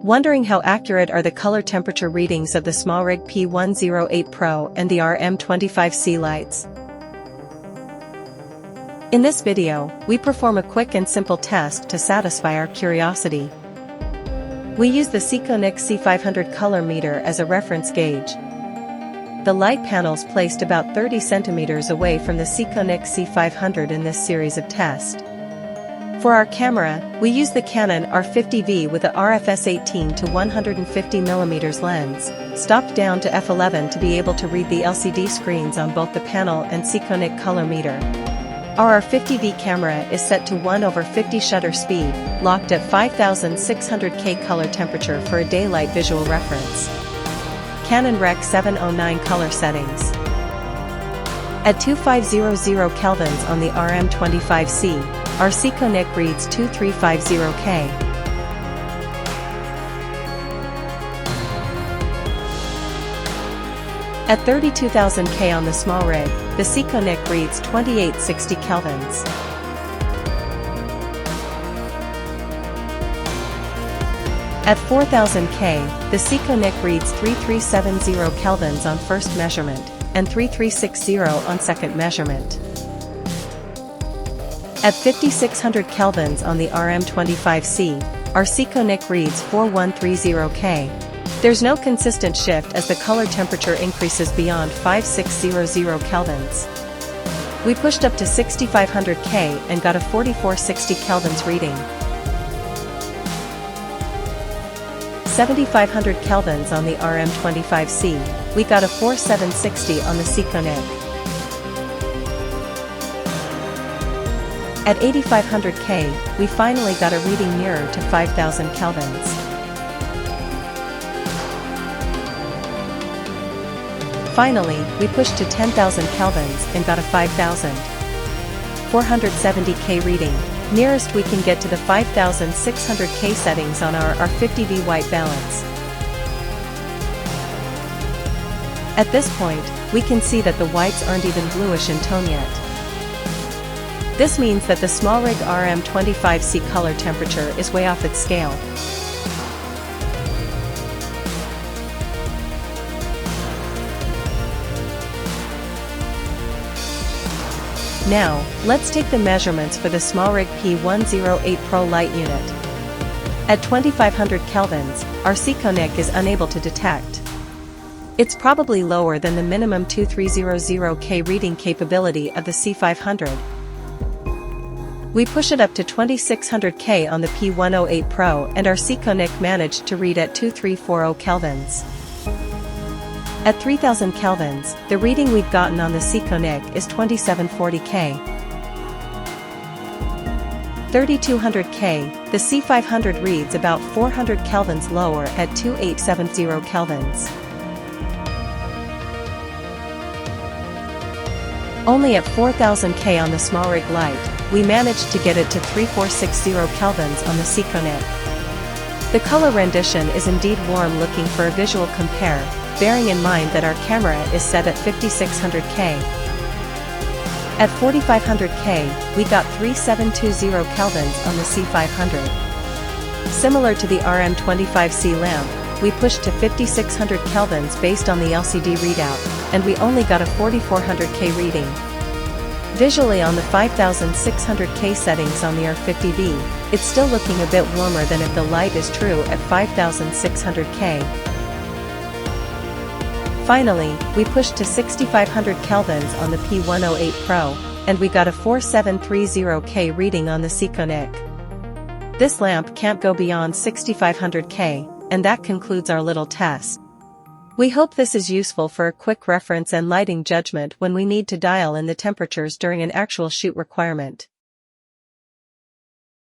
Wondering how accurate are the color temperature readings of the Smallrig P108 Pro and the RM25C lights? In this video, we perform a quick and simple test to satisfy our curiosity. We use the Sekonic C-500 Colour Meter as a reference gauge. The light panel's placed about 30 centimeters away from the Sekonic C-500 in this series of tests. For our camera, we use the Canon R50V with a RFS 18 to 150mm lens, stopped down to f11 to be able to read the LCD screens on both the panel and Sekonic Colour Meter. Our R50V camera is set to 1/50 shutter speed, locked at 5600K color temperature for a daylight visual reference. Canon REC709 color settings. At 2500 kelvins on the RM25C, our Sekonic reads 2350K. At 32,000K on the Smallrig, the Sekonic reads 2860 kelvins. At 4000K, the Sekonic reads 3370 kelvins on first measurement, and 3360 on second measurement. At 5600 kelvins on the RM25C, our Sekonic reads 4130K. There's no consistent shift as the color temperature increases beyond 5600 kelvins. We pushed up to 6500K and got a 4460 kelvins reading. 7500 kelvins on the RM25C, we got a 4760 on the Sekonic. At 8500K, we finally got a reading nearer to 5000 kelvins. Finally, we pushed to 10,000 kelvins and got a 5470K reading, nearest we can get to the 5600K settings on our R50V white balance. At this point, we can see that the whites aren't even bluish in tone yet. This means that the Smallrig RM25C color temperature is way off its scale. Now, let's take the measurements for the Smallrig P108 Pro light unit. At 2500 kelvins, our Sekonic is unable to detect. It's probably lower than the minimum 2300K reading capability of the C500. We push it up to 2600K on the P108 Pro and our Sekonic managed to read at 2340 kelvins. At 3000 kelvins, the reading we've gotten on the Sekonic is 2740K. 3200K, the C500 reads about 400 kelvins lower at 2870 kelvins. Only at 4000K on the Smallrig light, we managed to get it to 3460 kelvins on the Sekonic. The color rendition is indeed warm looking for a visual compare, bearing in mind that our camera is set at 5600K. At 4500K, we got 3720 kelvins on the C500. Similar to the RM25C lamp, we pushed to 5600 kelvins based on the LCD readout, and we only got a 4400K reading. Visually on the 5600K settings on the R50V, it's still looking a bit warmer than if the light is true at 5600K. Finally, we pushed to 6500 kelvins on the P108 Pro, and we got a 4730K reading on the Sekonic. This lamp can't go beyond 6500K, and that concludes our little test. We hope this is useful for a quick reference and lighting judgment when we need to dial in the temperatures during an actual shoot requirement.